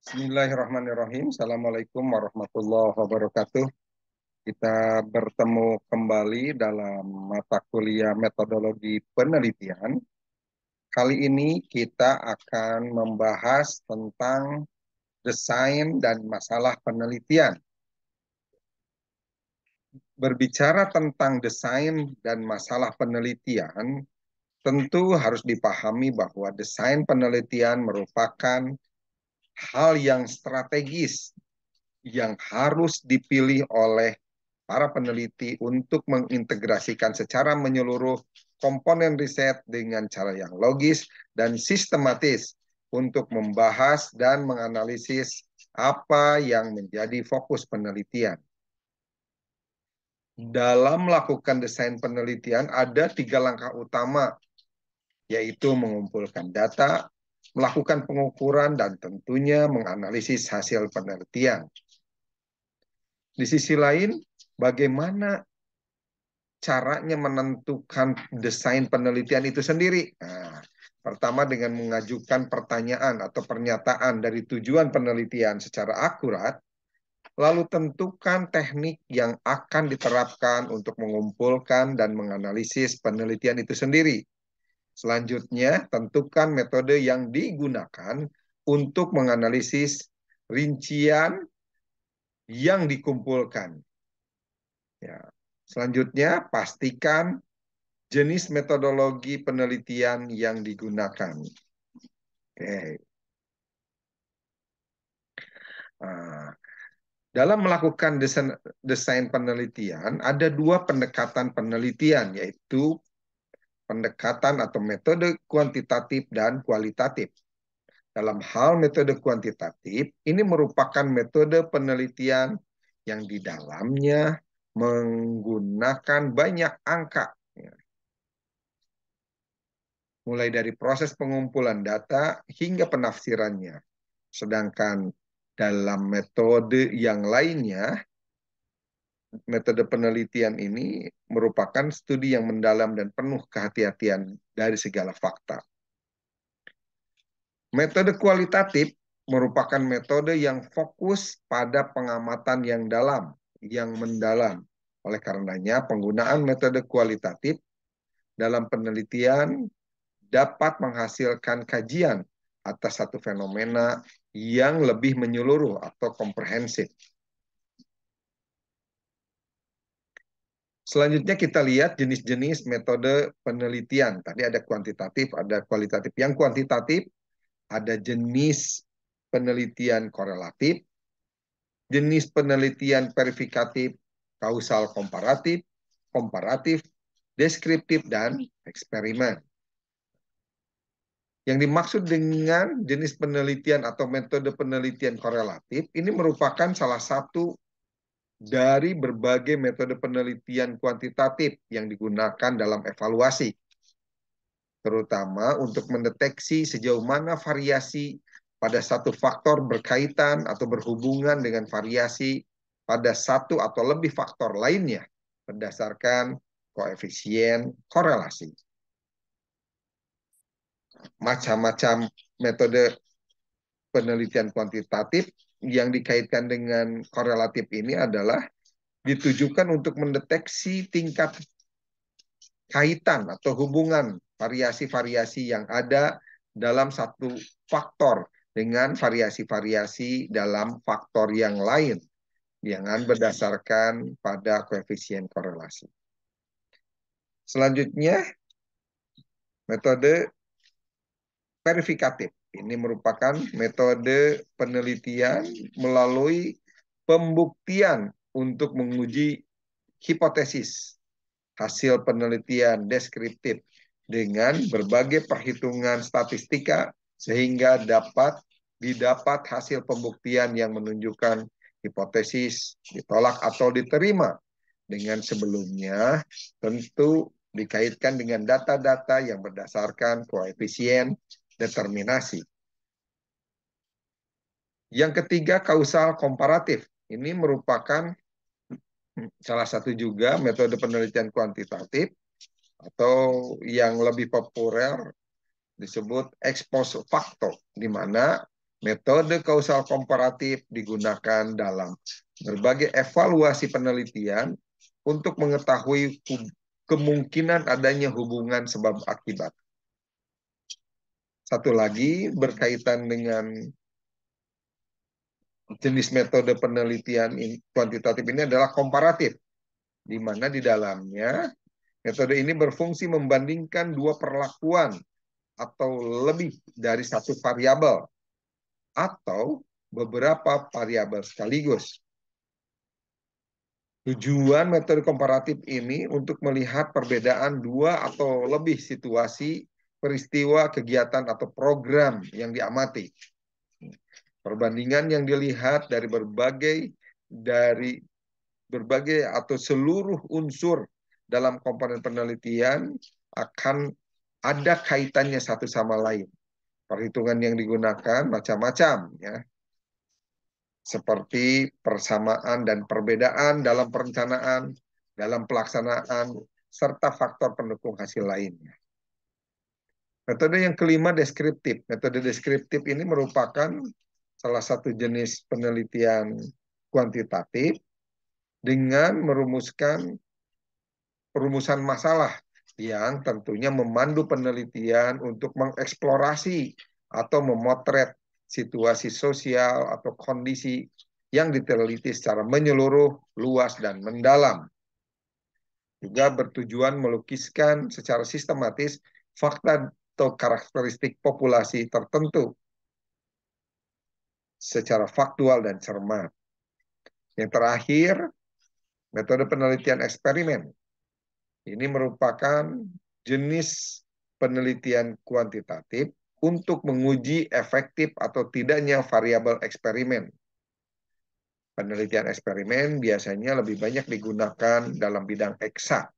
Bismillahirrahmanirrahim. Assalamualaikum warahmatullahi wabarakatuh. Kita bertemu kembali dalam mata kuliah metodologi penelitian. Kali ini kita akan membahas tentang desain dan masalah penelitian. Berbicara tentang desain dan masalah penelitian, tentu harus dipahami bahwa desain penelitian merupakan hal yang strategis yang harus dipilih oleh para peneliti untuk mengintegrasikan secara menyeluruh komponen riset dengan cara yang logis dan sistematis untuk membahas dan menganalisis apa yang menjadi fokus penelitian. Dalam melakukan desain penelitian ada 3 langkah utama, yaitu mengumpulkan data, melakukan pengukuran, dan tentunya menganalisis hasil penelitian. Di sisi lain, bagaimana caranya menentukan desain penelitian itu sendiri? Nah, pertama dengan mengajukan pertanyaan atau pernyataan dari tujuan penelitian secara akurat, lalu tentukan teknik yang akan diterapkan untuk mengumpulkan dan menganalisis penelitian itu sendiri. Selanjutnya, tentukan metode yang digunakan untuk menganalisis rincian yang dikumpulkan. Ya. Selanjutnya, pastikan jenis metodologi penelitian yang digunakan. Oke. Nah, dalam melakukan desain penelitian, ada 2 pendekatan penelitian, yaitu pendekatan atau metode kuantitatif dan kualitatif. Dalam hal metode kuantitatif, ini merupakan metode penelitian yang di dalamnya menggunakan banyak angka, mulai dari proses pengumpulan data hingga penafsirannya. Sedangkan dalam metode yang lainnya, metode penelitian ini merupakan studi yang mendalam dan penuh kehati-hatian dari segala fakta. Metode kualitatif merupakan metode yang fokus pada pengamatan yang dalam, yang mendalam. Oleh karenanya, penggunaan metode kualitatif dalam penelitian dapat menghasilkan kajian atas satu fenomena yang lebih menyeluruh atau komprehensif. Selanjutnya kita lihat jenis-jenis metode penelitian. Tadi ada kuantitatif, ada kualitatif. Yang kuantitatif ada jenis penelitian korelatif, jenis penelitian verifikatif, kausal komparatif, komparatif, deskriptif, dan eksperimen. Yang dimaksud dengan jenis penelitian atau metode penelitian korelatif, ini merupakan salah satu dari berbagai metode penelitian kuantitatif yang digunakan dalam evaluasi, terutama untuk mendeteksi sejauh mana variasi pada satu faktor berkaitan atau berhubungan dengan variasi pada satu atau lebih faktor lainnya berdasarkan koefisien korelasi. Macam-macam metode penelitian kuantitatif yang dikaitkan dengan korelatif ini adalah ditujukan untuk mendeteksi tingkat kaitan atau hubungan variasi-variasi yang ada dalam satu faktor dengan variasi-variasi dalam faktor yang lain dengan berdasarkan pada koefisien korelasi. Selanjutnya, metode verifikatif. Ini merupakan metode penelitian melalui pembuktian untuk menguji hipotesis hasil penelitian deskriptif dengan berbagai perhitungan statistika sehingga dapat didapat hasil pembuktian yang menunjukkan hipotesis ditolak atau diterima. Dengan sebelumnya tentu dikaitkan dengan data-data yang berdasarkan koefisien determinasi. Yang ketiga, kausal komparatif. Ini merupakan salah satu juga metode penelitian kuantitatif atau yang lebih populer disebut ex post facto, di mana Metode kausal komparatif digunakan dalam berbagai evaluasi penelitian untuk mengetahui kemungkinan adanya hubungan sebab akibat. Satu lagi berkaitan dengan jenis metode penelitian kuantitatif ini adalah komparatif, di mana di dalamnya metode ini berfungsi membandingkan dua perlakuan atau lebih dari satu variabel atau beberapa variabel sekaligus. Tujuan metode komparatif ini untuk melihat perbedaan dua atau lebih situasi, peristiwa, kegiatan, atau program yang diamati. Perbandingan yang dilihat dari berbagai atau seluruh unsur dalam komponen penelitian akan ada kaitannya satu sama lain. Perhitungan yang digunakan macam-macam, ya, seperti persamaan dan perbedaan dalam perencanaan, dalam pelaksanaan, serta faktor pendukung hasil lainnya. Metode yang kelima, deskriptif. Metode deskriptif ini merupakan salah satu jenis penelitian kuantitatif dengan merumuskan perumusan masalah yang tentunya memandu penelitian untuk mengeksplorasi atau memotret situasi sosial atau kondisi yang diteliti secara menyeluruh, luas, dan mendalam. Juga bertujuan melukiskan secara sistematis fakta atau karakteristik populasi tertentu secara faktual dan cermat. Yang terakhir, metode penelitian eksperimen. Ini merupakan jenis penelitian kuantitatif untuk menguji efektif atau tidaknya variabel eksperimen. Penelitian eksperimen biasanya lebih banyak digunakan dalam bidang eksak.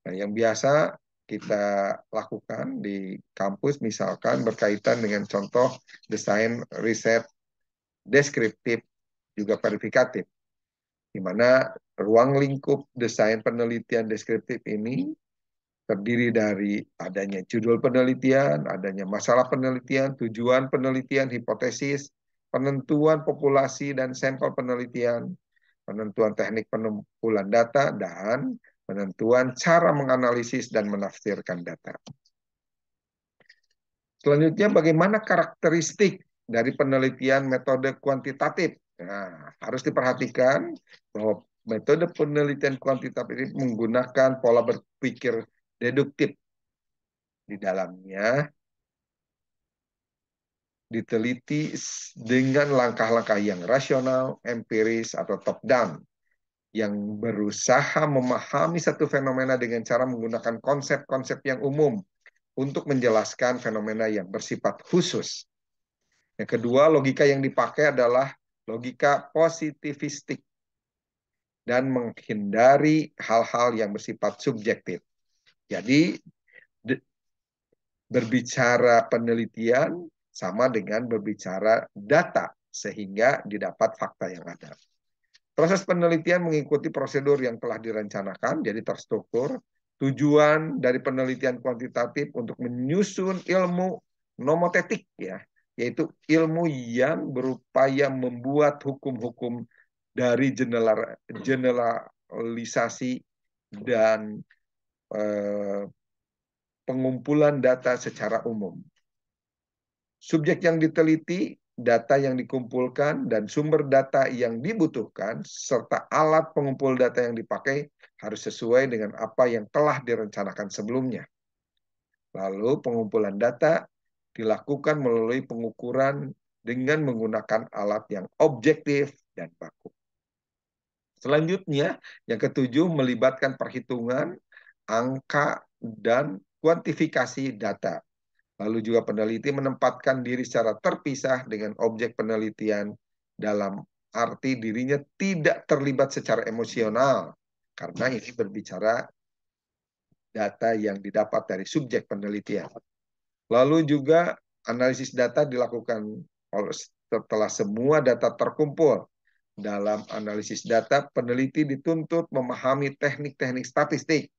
Nah, yang biasa kita lakukan di kampus misalkan berkaitan dengan contoh desain riset deskriptif juga verifikatif, di mana ruang lingkup desain penelitian deskriptif ini terdiri dari adanya judul penelitian, adanya masalah penelitian, tujuan penelitian, hipotesis, penentuan populasi dan sampel penelitian, penentuan teknik pengumpulan data, dan penentuan cara menganalisis dan menafsirkan data. Selanjutnya, bagaimana karakteristik dari penelitian metode kuantitatif? Nah, harus diperhatikan bahwa metode penelitian kuantitatif ini menggunakan pola berpikir deduktif. Di dalamnya diteliti dengan langkah-langkah yang rasional, empiris, atau top-down, yang berusaha memahami satu fenomena dengan cara menggunakan konsep-konsep yang umum untuk menjelaskan fenomena yang bersifat khusus. Yang kedua, logika yang dipakai adalah logika positivistik dan menghindari hal-hal yang bersifat subjektif. Jadi, berbicara penelitian sama dengan berbicara data, sehingga didapat fakta yang ada. Proses penelitian mengikuti prosedur yang telah direncanakan, jadi terstruktur. Tujuan dari penelitian kuantitatif untuk menyusun ilmu nomotetik, ya, yaitu ilmu yang berupaya membuat hukum-hukum dari generalisasi dan pengumpulan data secara umum. Subjek yang diteliti, data yang dikumpulkan, dan sumber data yang dibutuhkan, serta alat pengumpul data yang dipakai harus sesuai dengan apa yang telah direncanakan sebelumnya. Lalu pengumpulan data dilakukan melalui pengukuran dengan menggunakan alat yang objektif dan baku. Selanjutnya, yang ketujuh, melibatkan perhitungan, angka, dan kuantifikasi data. Lalu juga peneliti menempatkan diri secara terpisah dengan objek penelitian dalam arti dirinya tidak terlibat secara emosional, karena ini berbicara data yang didapat dari subjek penelitian. Lalu juga analisis data dilakukan setelah semua data terkumpul. Dalam analisis data, peneliti dituntut memahami teknik-teknik statistik.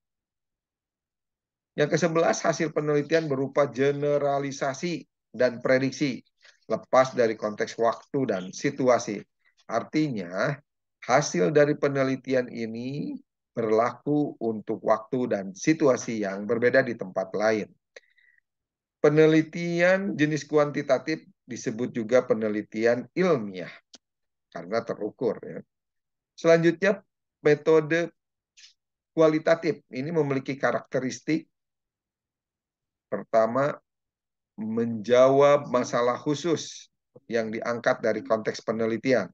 Yang ke-11, hasil penelitian berupa generalisasi dan prediksi, lepas dari konteks waktu dan situasi. Artinya, hasil dari penelitian ini berlaku untuk waktu dan situasi yang berbeda di tempat lain. Penelitian jenis kuantitatif disebut juga penelitian ilmiah karena terukur. Ya. Selanjutnya, metode kualitatif ini memiliki karakteristik pertama, menjawab masalah khusus yang diangkat dari konteks penelitian.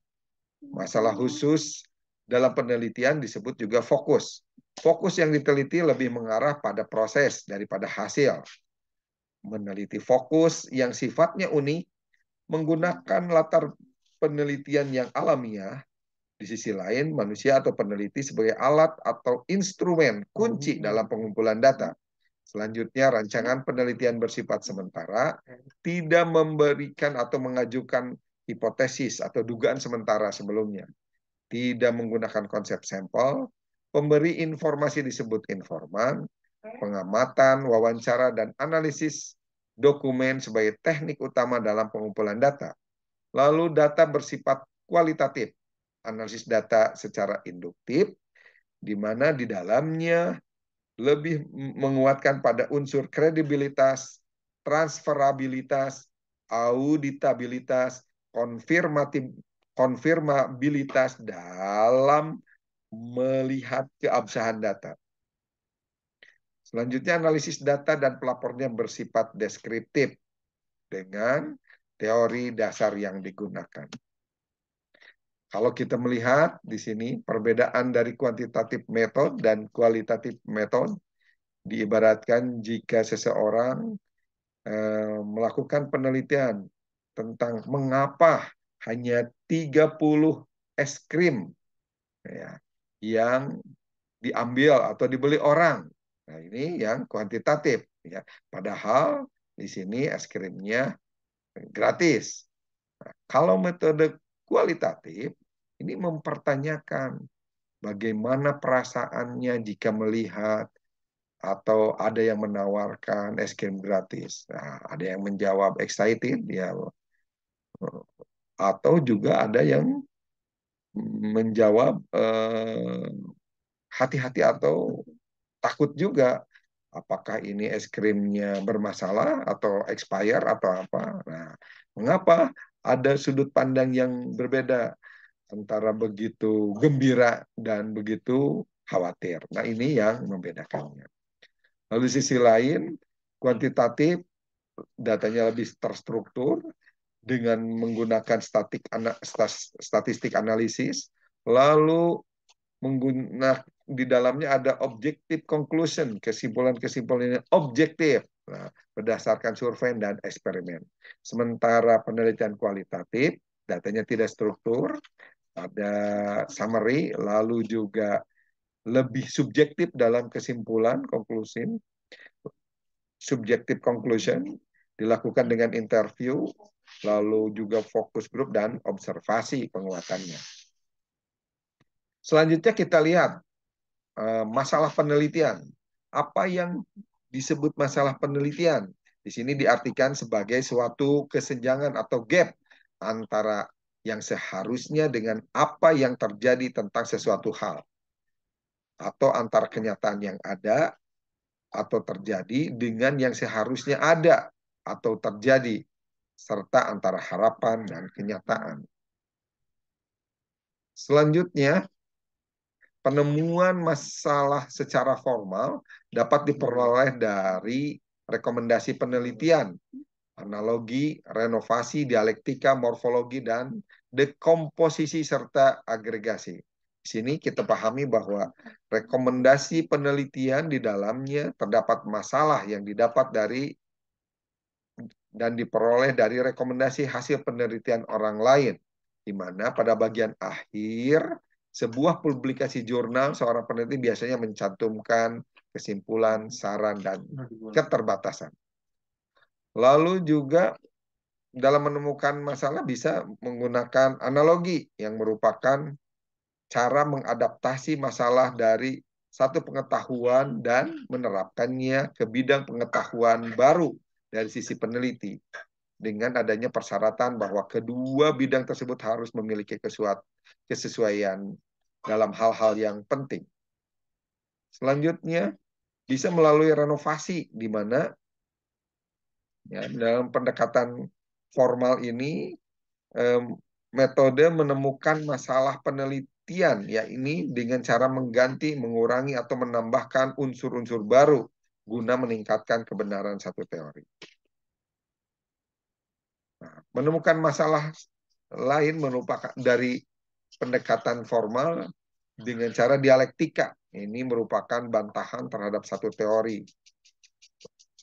Masalah khusus dalam penelitian disebut juga fokus. Fokus yang diteliti lebih mengarah pada proses daripada hasil. Meneliti fokus yang sifatnya unik menggunakan latar penelitian yang alamiah. Di sisi lain, manusia atau peneliti sebagai alat atau instrumen kunci dalam pengumpulan data. Selanjutnya, rancangan penelitian bersifat sementara, tidak memberikan atau mengajukan hipotesis atau dugaan sementara sebelumnya. Tidak menggunakan konsep sampel, pemberi informasi disebut informan, pengamatan, wawancara, dan analisis dokumen sebagai teknik utama dalam pengumpulan data. Lalu data bersifat kualitatif, analisis data secara induktif, di mana di dalamnya lebih menguatkan pada unsur kredibilitas, transferabilitas, auditabilitas, konfirmabilitas dalam melihat keabsahan data. Selanjutnya, analisis data dan pelapornya bersifat deskriptif dengan teori dasar yang digunakan. Kalau kita melihat di sini perbedaan dari kuantitatif metode dan kualitatif metode, diibaratkan jika seseorang melakukan penelitian tentang mengapa hanya 30 es krim ya, yang diambil atau dibeli orang. Nah, ini yang kuantitatif ya. Padahal di sini es krimnya gratis. Nah, kalau metode kualitatif ini mempertanyakan bagaimana perasaannya jika melihat atau ada yang menawarkan es krim gratis. Nah, ada yang menjawab excited ya, atau juga ada yang menjawab hati-hati atau takut juga. Apakah ini es krimnya bermasalah atau expire atau apa? Nah, mengapa ada sudut pandang yang berbeda antara begitu gembira dan begitu khawatir? Nah, ini yang membedakannya. Lalu di sisi lain, kuantitatif datanya lebih terstruktur dengan menggunakan statistik analisis, lalu menggunakan di dalamnya ada objective conclusion, kesimpulan-kesimpulan objektif nah, berdasarkan survei dan eksperimen. Sementara penelitian kualitatif, datanya tidak struktur, ada summary, lalu juga lebih subjektif dalam kesimpulan, konklusi, subjective conclusion, dilakukan dengan interview, lalu juga fokus grup dan observasi penguatannya. Selanjutnya kita lihat masalah penelitian. Apa yang disebut masalah penelitian? Di sini diartikan sebagai suatu kesenjangan atau gap antara yang seharusnya dengan apa yang terjadi tentang sesuatu hal. Atau antara kenyataan yang ada atau terjadi dengan yang seharusnya ada atau terjadi, serta antara harapan dan kenyataan. Selanjutnya, penemuan masalah secara formal dapat diperoleh dari rekomendasi penelitian, analogi, renovasi, dialektika, morfologi, dan dekomposisi serta agregasi. Di sini kita pahami bahwa rekomendasi penelitian di dalamnya terdapat masalah yang didapat dari dan diperoleh dari rekomendasi hasil penelitian orang lain, di mana pada bagian akhir sebuah publikasi jurnal seorang peneliti biasanya mencantumkan kesimpulan, saran, dan keterbatasan. Lalu juga dalam menemukan masalah bisa menggunakan analogi yang merupakan cara mengadaptasi masalah dari satu pengetahuan dan menerapkannya ke bidang pengetahuan baru dari sisi peneliti. dengan adanya persyaratan bahwa kedua bidang tersebut harus memiliki kesesuaian dalam hal-hal yang penting. Selanjutnya, bisa melalui renovasi, di mana ya, dalam pendekatan formal ini metode menemukan masalah penelitian, ya ini dengan cara mengganti, mengurangi, atau menambahkan unsur-unsur baru guna meningkatkan kebenaran satu teori. Nah, menemukan masalah lain merupakan dari pendekatan formal dengan cara dialektika. Ini merupakan bantahan terhadap satu teori,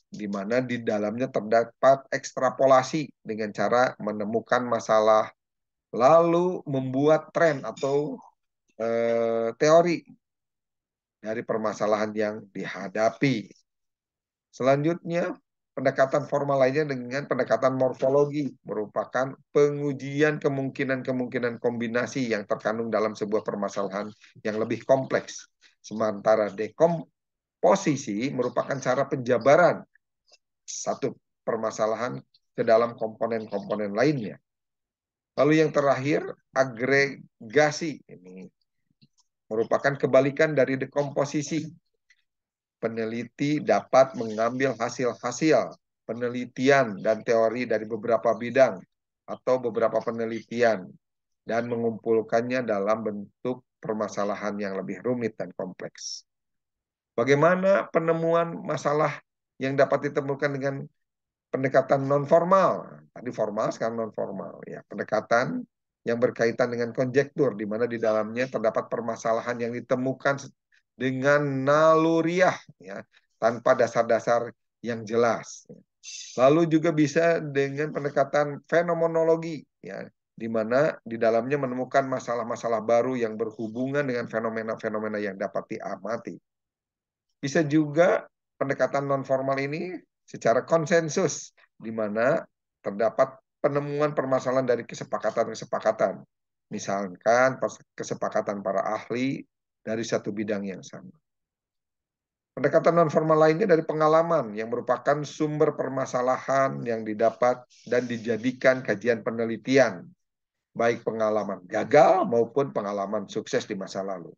di mana di dalamnya terdapat ekstrapolasi dengan cara menemukan masalah, lalu membuat tren atau teori dari permasalahan yang dihadapi. Selanjutnya, pendekatan formal lainnya dengan pendekatan morfologi, merupakan pengujian kemungkinan-kemungkinan kombinasi yang terkandung dalam sebuah permasalahan yang lebih kompleks. Sementara dekomposisi merupakan cara penjabaran satu permasalahan ke dalam komponen-komponen lainnya. Lalu yang terakhir, agregasi. Ini merupakan kebalikan dari dekomposisi. Peneliti dapat mengambil hasil-hasil penelitian dan teori dari beberapa bidang atau beberapa penelitian dan mengumpulkannya dalam bentuk permasalahan yang lebih rumit dan kompleks. Bagaimana penemuan masalah yang dapat ditemukan dengan pendekatan non-formal? Tadi formal, sekarang non-formal. Ya, pendekatan yang berkaitan dengan konjektur, di mana di dalamnya terdapat permasalahan yang ditemukan dengan naluriah, ya, tanpa dasar-dasar yang jelas. Lalu juga bisa dengan pendekatan fenomenologi, ya, di mana di dalamnya menemukan masalah-masalah baru yang berhubungan dengan fenomena-fenomena yang dapat diamati. Bisa juga pendekatan non-formal ini secara konsensus, di mana terdapat penemuan permasalahan dari kesepakatan-kesepakatan. Misalkan kesepakatan para ahli dari satu bidang yang sama. Pendekatan non-formal lainnya dari pengalaman yang merupakan sumber permasalahan yang didapat dan dijadikan kajian penelitian, baik pengalaman gagal maupun pengalaman sukses di masa lalu.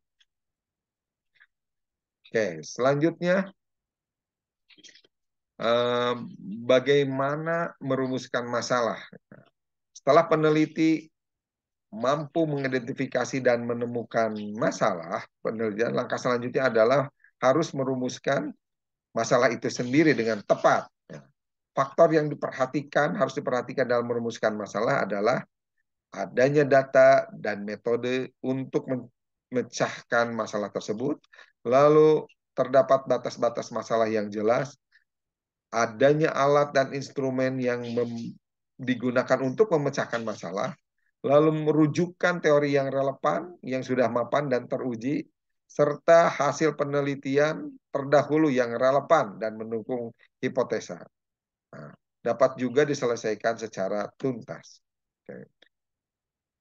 Oke, selanjutnya bagaimana merumuskan masalah. Setelah peneliti mampu mengidentifikasi dan menemukan masalah, penelitian langkah selanjutnya adalah harus merumuskan masalah itu sendiri dengan tepat. Faktor yang harus diperhatikan dalam merumuskan masalah adalah adanya data dan metode untuk memecahkan masalah tersebut, lalu terdapat batas-batas masalah yang jelas, adanya alat dan instrumen yang digunakan untuk memecahkan masalah, lalu merujukkan teori yang relevan, yang sudah mapan dan teruji, serta hasil penelitian terdahulu yang relevan dan mendukung hipotesa. Nah, dapat juga diselesaikan secara tuntas. Oke.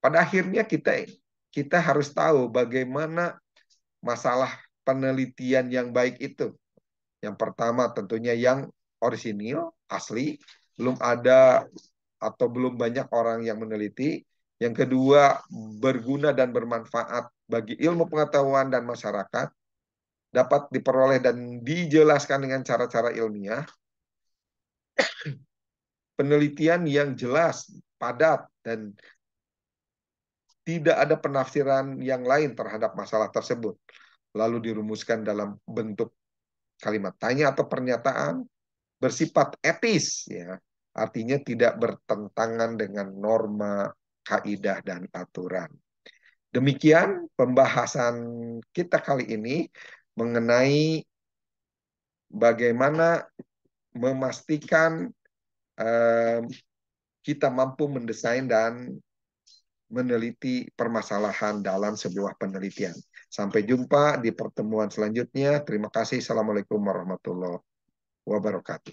Pada akhirnya kita harus tahu bagaimana masalah penelitian yang baik itu. Yang pertama tentunya yang orisinil, asli, belum ada atau belum banyak orang yang meneliti. Yang kedua, berguna dan bermanfaat bagi ilmu pengetahuan dan masyarakat, dapat diperoleh dan dijelaskan dengan cara-cara ilmiah. Penelitian yang jelas, padat, dan tidak ada penafsiran yang lain terhadap masalah tersebut. Lalu dirumuskan dalam bentuk kalimat tanya atau pernyataan, bersifat etis, ya, artinya tidak bertentangan dengan norma, kaidah, dan aturan. Demikian pembahasan kita kali ini mengenai bagaimana memastikan kita mampu mendesain dan meneliti permasalahan dalam sebuah penelitian. Sampai jumpa di pertemuan selanjutnya. Terima kasih. Assalamualaikum warahmatullahi wabarakatuh.